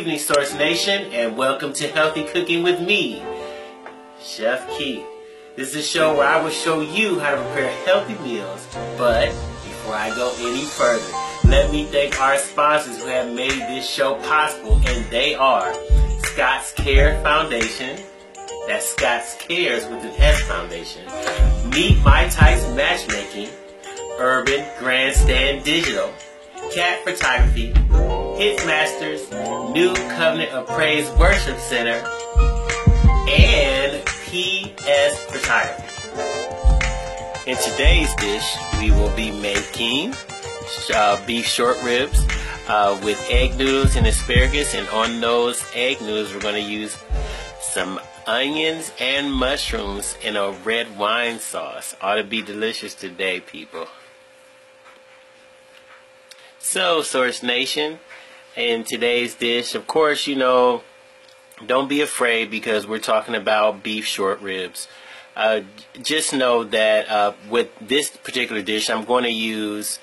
evening, Source Nation, and welcome to Healthy Cooking with me, Chef Keith. This is a show where I will show you how to prepare healthy meals. But before I go any further, let me thank our sponsors who have made this show possible, and they are Scott's Care Foundation. That's Scott's Cares with an S Foundation. Meet My Types Matchmaking, Urban Grandstand Digital, Cat Photography, Hitmasters, New Covenant of Praise Worship Center, and PS Photography. In today's dish, we will be making beef short ribs with egg noodles and asparagus, and on those egg noodles we're going to use some onions and mushrooms in a red wine sauce. Ought to be delicious today, people. So, Source Nation, in today's dish, of course, you know, don't be afraid because we're talking about beef short ribs. Just know that with this particular dish, I'm going to use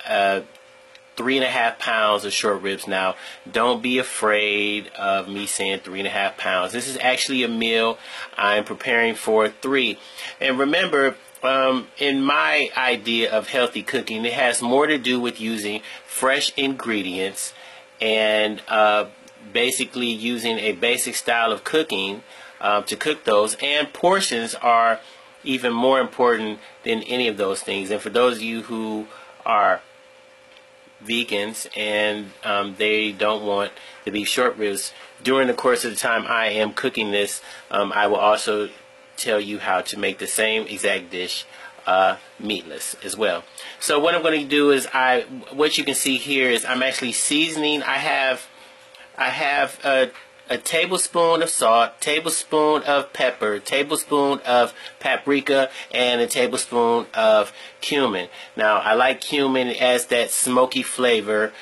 3.5 pounds of short ribs. Now, don't be afraid of me saying 3.5 pounds. This is actually a meal I'm preparing for 3. And remember, in my idea of healthy cooking, it has more to do with using fresh ingredients and basically using a basic style of cooking to cook those, and portions are even more important than any of those things. And for those of you who are vegans and they don't want the beef short ribs, during the course of the time I am cooking this, I will also tell you how to make the same exact dish meatless as well. So what I'm going to do is what you can see here is I'm actually seasoning. I have a tablespoon of salt, tablespoon of pepper, tablespoon of paprika, and a tablespoon of cumin. Now, I like cumin as that smoky flavor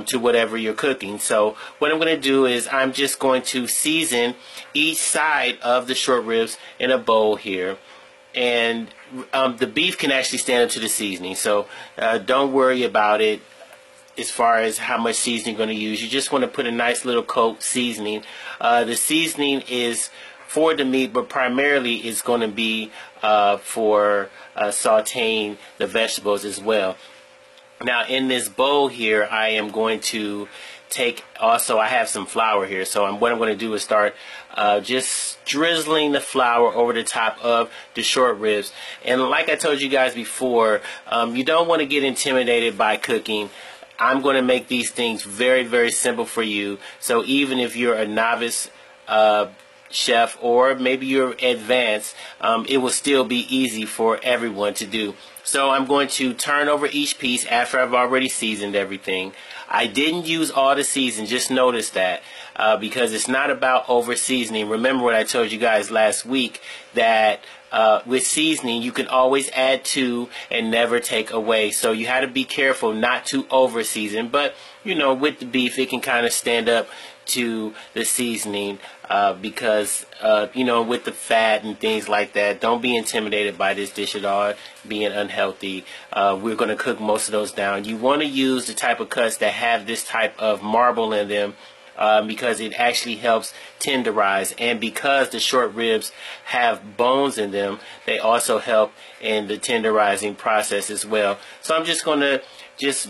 to whatever you're cooking. So what I'm going to do is I'm just going to season each side of the short ribs in a bowl here. And the beef can actually stand up to the seasoning. So don't worry about it as far as how much seasoning you're going to use. You just want to put a nice little coat seasoning. The seasoning is for the meat, but primarily it's going to be for sauteing the vegetables as well. Now, in this bowl here, I am going to take, also I have some flour here, so what I'm going to do is start just drizzling the flour over the top of the short ribs. And like I told you guys before, you don't want to get intimidated by cooking. I'm going to make these things very, very simple for you. So even if you're a novice chef, or maybe you're advanced, it will still be easy for everyone to do. So I'm going to turn over each piece after I've already seasoned everything. I didn't use all the season, just notice that, because it's not about over seasoning. Remember what I told you guys last week, that with seasoning you can always add to and never take away. So you had to be careful not to over season, but you know, with the beef it can kind of stand up to the seasoning because you know, with the fat and things like that. Don't be intimidated by this dish at all being unhealthy. We're going to cook most of those down. You want to use the type of cuts that have this type of marble in them, because it actually helps tenderize, and because the short ribs have bones in them, they also help in the tenderizing process as well. So I'm just going to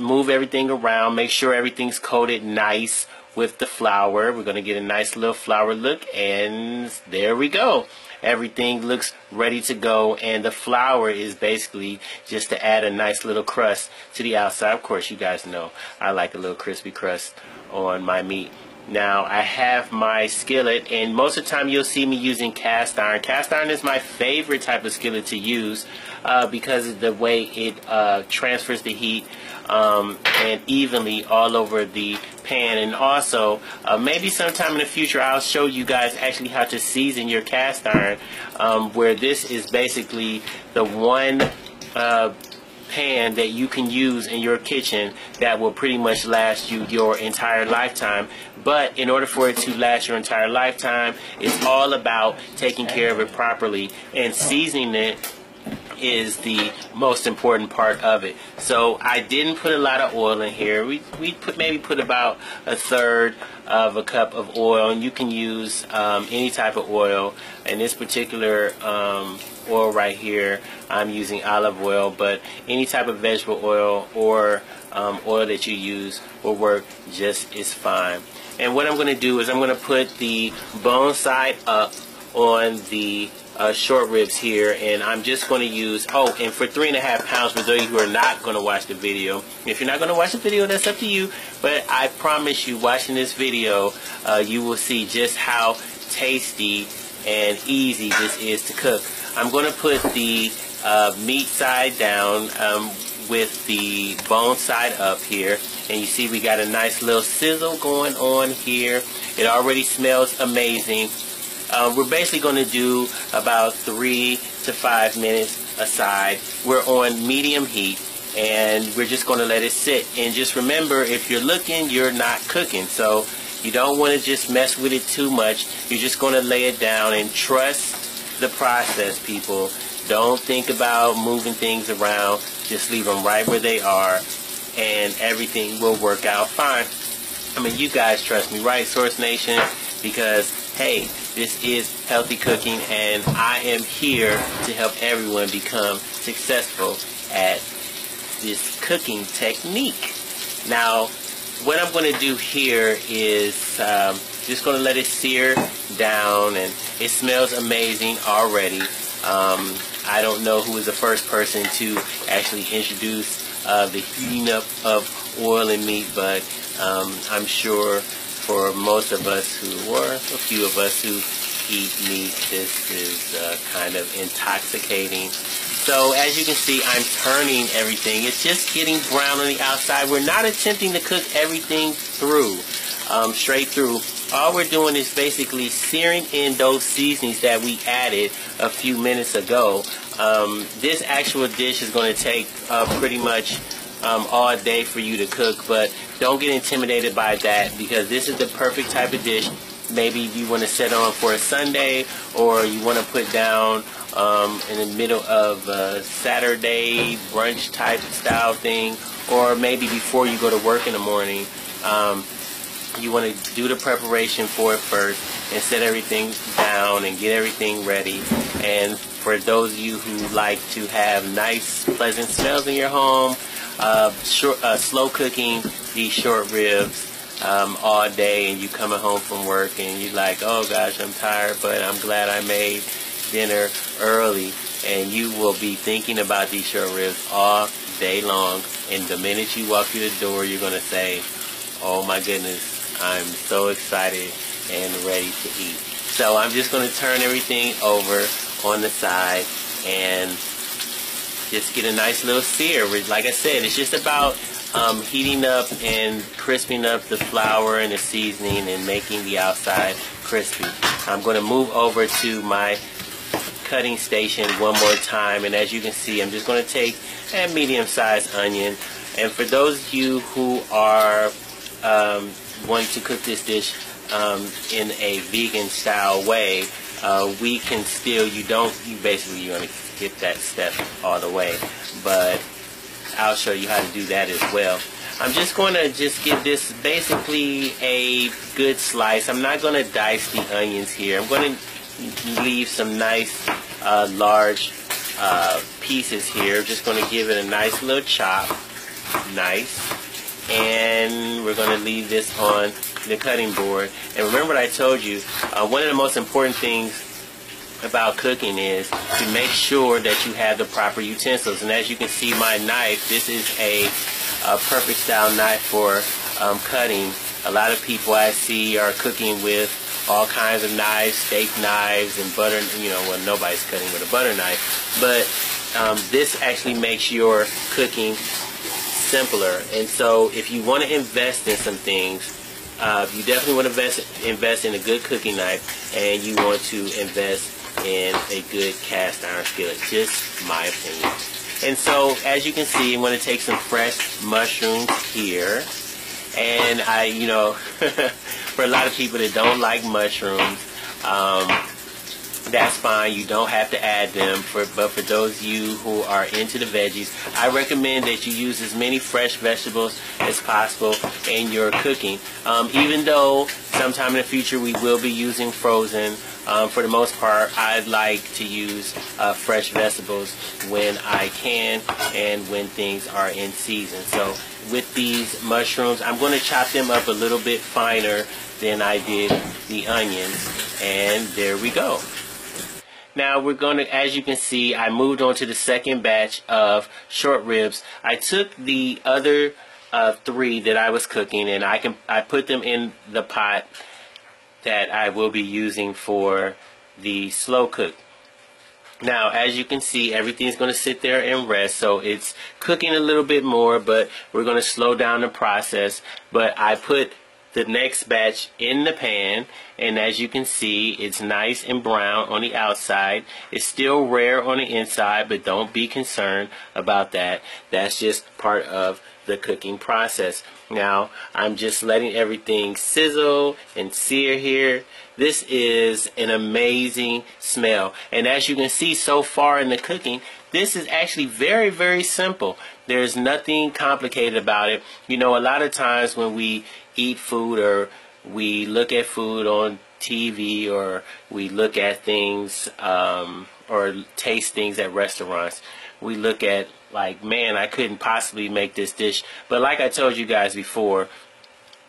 move everything around, make sure everything's coated nice with the flour. We're going to get a nice little flour look, and there we go. Everything looks ready to go, and the flour is basically just to add a nice little crust to the outside. Of course, you guys know I like a little crispy crust on my meat. Now, I have my skillet, and most of the time you'll see me using cast iron. Cast iron is my favorite type of skillet to use because of the way it transfers the heat and evenly all over the pan. And also, maybe sometime in the future I'll show you guys actually how to season your cast iron, where this is basically the one pan that you can use in your kitchen that will pretty much last you your entire lifetime. But in order for it to last your entire lifetime, it's all about taking care of it properly, and seasoning it is the most important part of it. So I didn't put a lot of oil in here. We maybe put about a third of a cup of oil, and you can use any type of oil. In this particular oil right here, I'm using olive oil, but any type of vegetable oil or oil that you use will work just as fine. And what I'm going to do is I'm going to put the bone side up on the short ribs here, and I'm just going to use, oh, and for 3.5 pounds, for those of you who are not going to watch the video, if you're not going to watch the video, that's up to you, but I promise you, watching this video, you will see just how tasty and easy this is to cook. I'm going to put the meat side down with the bone side up here, and you see we got a nice little sizzle going on here. It already smells amazing. We're basically going to do about 3 to 5 minutes aside. We're on medium heat, and we're just going to let it sit. And just remember, if you're looking, you're not cooking. So you don't want to just mess with it too much. You're just going to lay it down and trust the process, people. Don't think about moving things around. Just leave them right where they are, and everything will work out fine. I mean, you guys trust me, right, Source Nation? Because, hey, this is healthy cooking, and I am here to help everyone become successful at this cooking technique. Now, what I'm going to do here is just going to let it sear down, and it smells amazing already. I don't know who was the first person to actually introduce the heating up of oil and meat, but I'm sure for most of us who, or a few of us who eat meat, this is kind of intoxicating. So as you can see, I'm turning everything. It's just getting brown on the outside. We're not attempting to cook everything through, straight through. All we're doing is basically searing in those seasonings that we added a few minutes ago. This actual dish is going to take pretty much all day for you to cook, but don't get intimidated by that, because this is the perfect type of dish. Maybe you want to set on for a Sunday, or you want to put down in the middle of a Saturday brunch type style thing, or maybe before you go to work in the morning. You want to do the preparation for it first and set everything down and get everything ready. And for those of you who like to have nice, pleasant smells in your home, slow cooking these short ribs all day, and you coming home from work and you're like, oh gosh, I'm tired, but I'm glad I made dinner early. And you will be thinking about these short ribs all day long. And the minute you walk through the door, you're going to say, oh my goodness, I'm so excited and ready to eat. So I'm just going to turn everything over on the side and just get a nice little sear. Like I said, it's just about heating up and crisping up the flour and the seasoning and making the outside crispy. I'm going to move over to my cutting station one more time, and as you can see, I'm just going to take a medium-sized onion. And for those of you who are wanting to cook this dish in a vegan style way, we can still, you basically want to skip that step all the way, but I'll show you how to do that as well. I'm just going to give this basically a good slice. I'm not going to dice the onions here. I'm going to leave some nice large pieces here. Just going to give it a nice little chop. Nice. And we're going to leave this on the cutting board. And remember what I told you, one of the most important things about cooking is to make sure that you have the proper utensils. And as you can see, my knife, this is a perfect style knife for cutting. A lot of people I see are cooking with all kinds of knives, steak knives and butter, well, nobody's cutting with a butter knife, but this actually makes your cooking simpler. And so if you want to invest in some things, you definitely want to invest in a good cooking knife, and you want to invest in a good cast iron skillet. Just my opinion. And so as you can see, I'm going to take some fresh mushrooms here. And for a lot of people that don't like mushrooms, that's fine. You don't have to add them. But for those of you who are into the veggies, I recommend that you use as many fresh vegetables as possible in your cooking. Even though sometime in the future we will be using frozen, for the most part, I like to use fresh vegetables when I can and when things are in season. So with these mushrooms, I'm going to chop them up a little bit finer than I did the onions. And there we go. Now we're going to, as you can see, I moved on to the second batch of short ribs. I took the other 3 that I was cooking, and I put them in the pot that I will be using for the slow cook. Now, as you can see, everything's going to sit there and rest, so it's cooking a little bit more, but we're going to slow down the process. But I put the next batch in the pan, and as you can see, it's nice and brown on the outside. It's still rare on the inside, but don't be concerned about that. That's just part of the cooking process. Now, I'm just letting everything sizzle and sear here. This is an amazing smell. And as you can see so far in the cooking, this is actually very, very simple. There's nothing complicated about it. You know, a lot of times when we eat food or we look at food on TV or we look at things or taste things at restaurants, we look at like, man, I couldn't possibly make this dish. But like I told you guys before,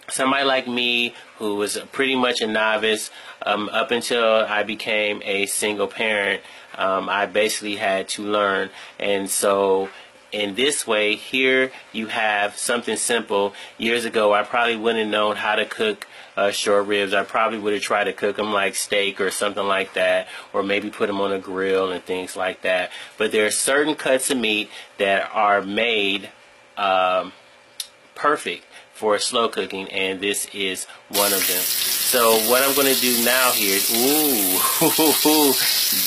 somebody like me who was pretty much a novice up until I became a single parent, I basically had to learn. And so in this way, here you have something simple. Years ago, I probably wouldn't have known how to cook short ribs. I probably would have tried to cook them like steak or something like that, or maybe put them on a grill and things like that. But there are certain cuts of meat that are made perfect for slow cooking, and this is one of them. So what I'm going to do now here is, ooh,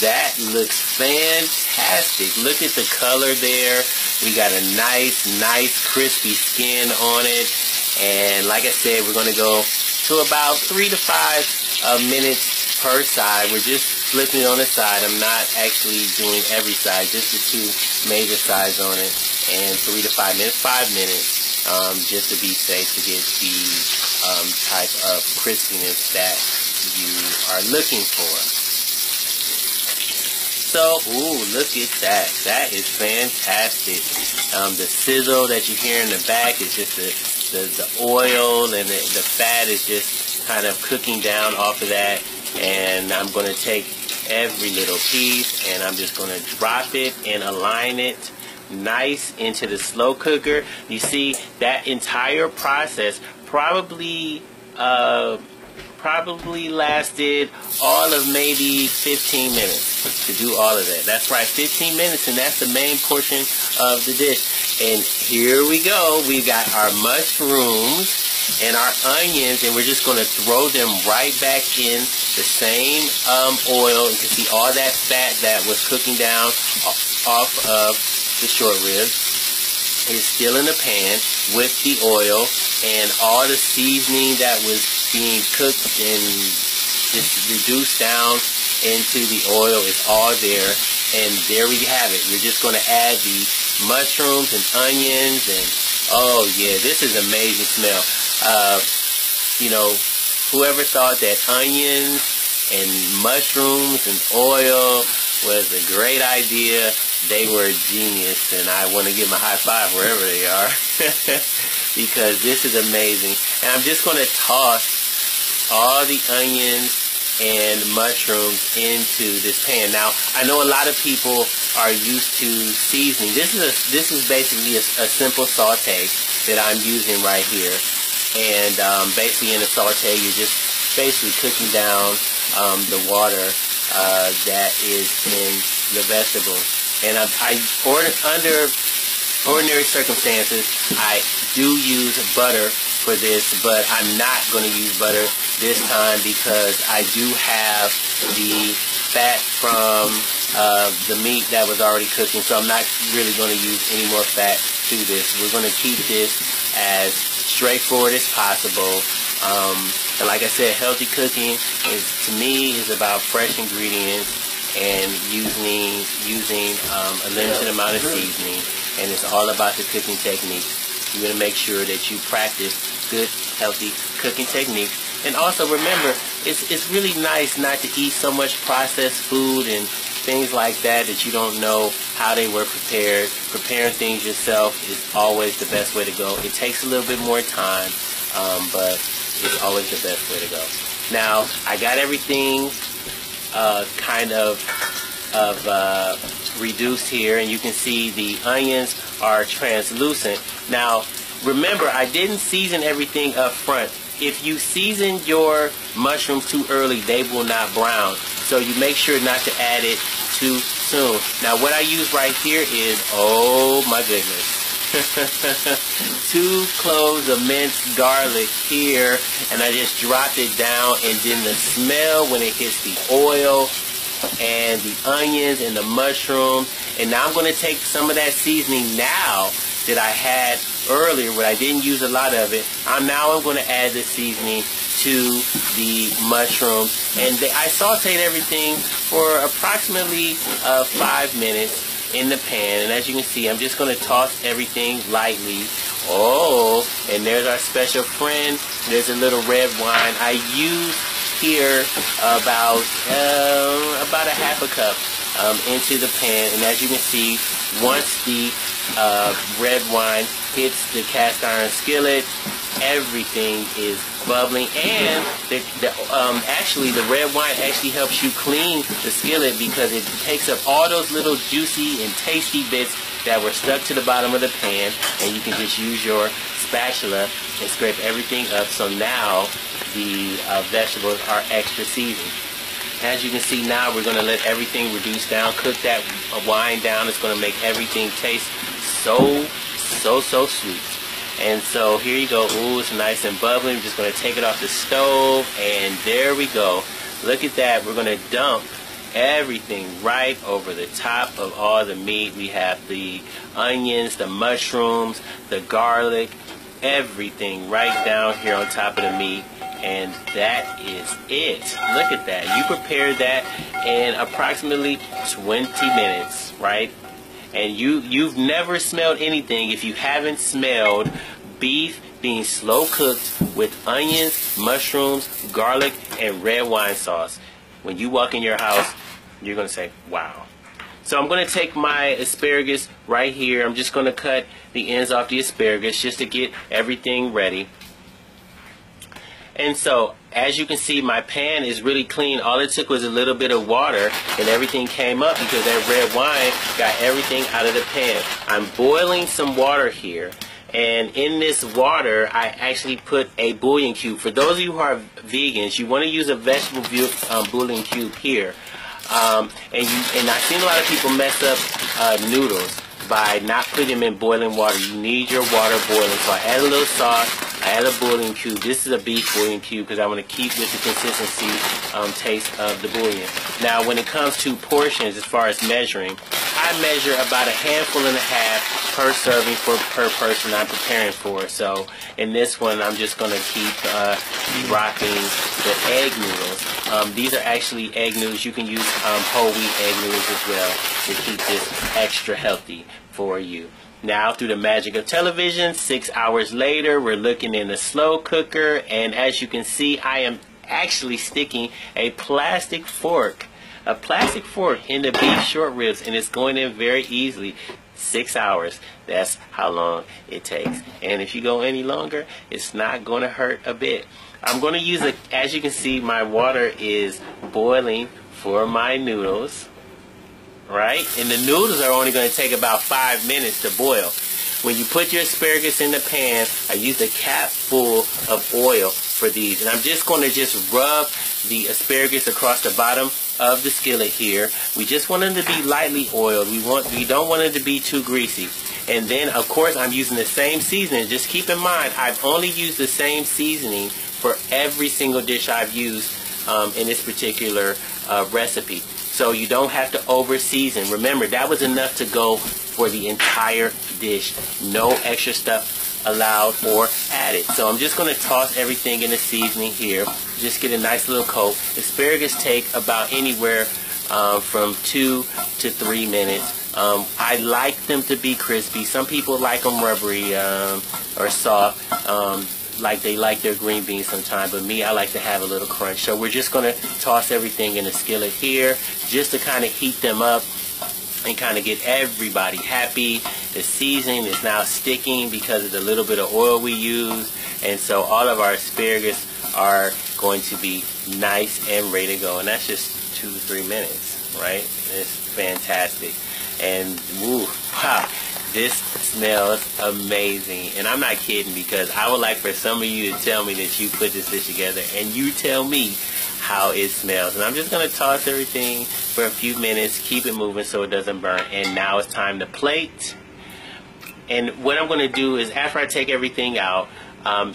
that looks fantastic. Look at the color there. We got a nice crispy skin on it. And like I said, we're going to go to about 3 to 5 minutes per side. We're just flipping it on the side. I'm not actually doing every side, just the 2 major sides on it. And 3 to 5 minutes, 5 minutes. Just to be safe, to get the type of crispiness that you are looking for. So, ooh, look at that. That is fantastic. The sizzle that you hear in the back is just the oil, and the fat is just kind of cooking down off of that. And I'm going to take every little piece and I'm just going to drop it and align it nice into the slow cooker. You see, that entire process probably lasted all of maybe 15 minutes to do all of that. That's right, 15 minutes, and that's the main portion of the dish. And here we go. We've got our mushrooms and our onions, and we're just going to throw them right back in the same oil. You can see all that fat that was cooking down off of the short ribs is still in the pan with the oil, and all the seasoning that was being cooked and just reduced down into the oil is all there. And there we have it. We're just going to add the mushrooms and onions, and oh yeah, this is amazing smell. You know, whoever thought that onions and mushrooms and oil was a great idea, they were a genius, and I want to give them a high five wherever they are because this is amazing. And I'm just going to toss all the onions and mushrooms into this pan. Now, I know a lot of people are used to seasoning. This is basically a simple saute that I'm using right here. And basically in a saute, you're just basically cooking down the water that is in the vegetables. And under ordinary circumstances, I do use butter for this, but I'm not going to use butter this time because I do have the fat from the meat that was already cooking, so I'm not really going to use any more fat to this. We're going to keep this as straightforward as possible. And like I said, healthy cooking to me is about fresh ingredients and using a limited amount of seasoning. And it's all about the cooking technique. You're going to make sure that you practice good, healthy cooking techniques. And also remember, it's really nice not to eat so much processed food and things like that you don't know how they were prepared. Preparing things yourself is always the best way to go. It takes a little bit more time, but it's always the best way to go. Now, I got everything kind of reduced here, and you can see the onions are translucent. Now, remember, I didn't season everything up front. If you season your mushrooms too early, they will not brown. So you make sure not to add it too soon. Now, what I use right here is, oh my goodness, 2 cloves of minced garlic here, and I just dropped it down, and then the smell when it hits the oil and the onions and the mushrooms. And now I'm going to take some of that seasoning now that I had earlier, but I didn't use a lot of it. I'm going to add the seasoning to the mushrooms, and I sauteed everything for approximately 5 minutes in the pan. And as you can see, I'm just going to toss everything lightly. Oh, and there's our special friend. There's a little red wine. I use here about a half a cup into the pan. And as you can see, once the red wine hits the cast iron skillet, everything is bubbling. And actually the red wine actually helps you clean the skillet, because it takes up all those little juicy and tasty bits that were stuck to the bottom of the pan, and you can just use your spatula and scrape everything up. So now the vegetables are extra seasoned. As you can see, now we're going to let everything reduce down, cook that wine down. It's going to make everything taste so sweet. And so here you go. Ooh, it's nice and bubbly. We're just going to take it off the stove, and there we go. Look at that. We're going to dump everything right over the top of all the meat. We have the onions, the mushrooms, the garlic, everything right down here on top of the meat. And that is it. Look at that. You prepared that in approximately 20 minutes, right? And you've never smelled anything if you haven't smelled beef being slow cooked with onions, mushrooms, garlic, and red wine sauce. When you walk in your house, you're going to say, wow. So I'm going to take my asparagus right here. I'm just going to cut the ends off the asparagus just to get everything ready. And so, as you can see, my pan is really clean. All it took was a little bit of water, and everything came up because that red wine got everything out of the pan. I'm boiling some water here, and in this water, I actually put a bouillon cube. For those of you who are vegans, you want to use a vegetable bouillon cube here. And I've seen a lot of people mess up noodles by not putting them in boiling water. You need your water boiling. So I add a little salt. I add a bouillon cube. This is a beef bouillon cube because I want to keep with the consistency taste of the bouillon. Now, when it comes to portions, as far as measuring, I measure about 1.5 handfuls per serving per person I'm preparing for. So in this one, I'm just going to keep dropping the egg noodles. These are actually egg noodles. You can use whole wheat egg noodles as well to keep this extra healthy for you. Now, through the magic of television, 6 hours later, we're looking in the slow cooker, and as you can see, I am actually sticking a plastic fork in the beef short ribs, and it's going in very easily. 6 hours. That's how long it takes. And if you go any longer, it's not going to hurt a bit. I'm going to use as you can see, my water is boiling for my noodles. Right? And the noodles are only going to take about 5 minutes to boil. When you put your asparagus in the pan, I use a cap full of oil for these. And I'm just going to rub the asparagus across the bottom of the skillet here. We just want them to be lightly oiled. We don't want them to be too greasy. And then, of course, I'm using the same seasoning. Just keep in mind, I've only used the same seasoning for every single dish I've used in this particular recipe. So you don't have to over season. Remember, that was enough to go for the entire dish. No extra stuff allowed or added. So I'm just going to toss everything in the seasoning here. Just get a nice little coat. Asparagus take about anywhere from 2 to 3 minutes. I like them to be crispy. Some people like them rubbery or soft, like they like their green beans sometimes, but me, I like to have a little crunch. So we're just going to toss everything in a skillet here just to kind of heat them up and kind of get everybody happy. The seasoning is now sticking because of the little bit of oil we use, and so all of our asparagus are going to be nice and ready to go. And that's just 2 to 3 minutes, right? It's fantastic. And woo, wow, this smells amazing. And I'm not kidding, because I would like for some of you to tell me that you put this dish together, and you tell me how it smells. And I'm just going to toss everything for a few minutes, keep it moving so it doesn't burn. And now it's time to plate. And what I'm going to do is, after I take everything out,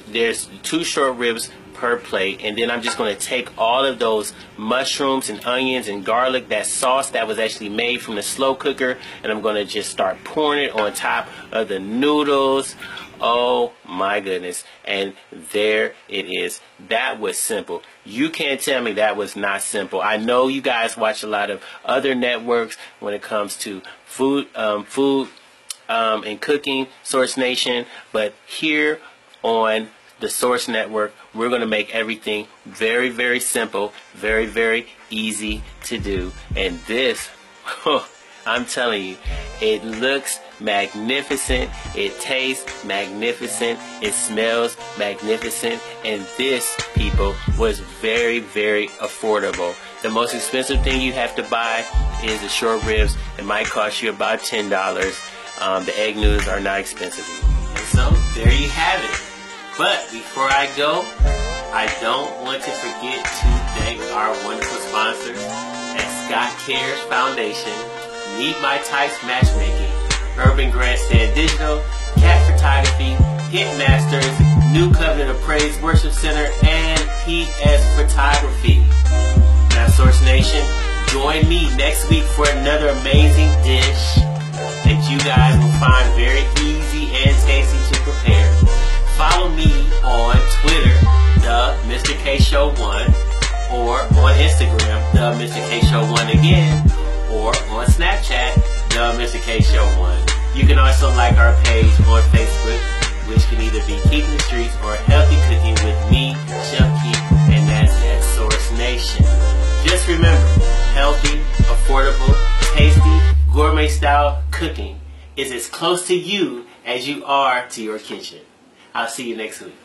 there's 2 short ribs per plate, and then I'm just going to take all of those mushrooms and onions and garlic, that sauce that was actually made from the slow cooker, and I'm going to just start pouring it on top of the noodles. Oh my goodness. And there it is. That was simple. You can't tell me that was not simple. I know you guys watch a lot of other networks when it comes to food and cooking, Source Nation, but here on the Source Network, we're going to make everything very, very simple, very, very easy to do. And this, I'm telling you, it looks magnificent, it tastes magnificent, it smells magnificent, and this, people, was very, very affordable. The most expensive thing you have to buy is the short ribs. It might cost you about $10. The egg noodles are not expensive. And so, there you have it. But before I go, I don't want to forget to thank our wonderful sponsors at Scott Cares Foundation, Meet My Types Matchmaking, Urban Grandstand Digital, Cat Photography, Hitmasters, New Covenant of Praise Worship Center, and PS Photography. Now, Source Nation, join me next week for another amazing dish that you guys will find very easy and tasty to prepare. Follow me on Twitter, the Mr. K Show 1, or on Instagram, the Mr. K Show 1 again, or on Snapchat, the Mr. K Show 1. You can also like our page on Facebook, which can either be Keeping the Streets or Healthy Cooking with me, Chef Keith, and that's at Source Nation. Just remember, healthy, affordable, tasty, gourmet style cooking is as close to you as you are to your kitchen. I'll see you next week.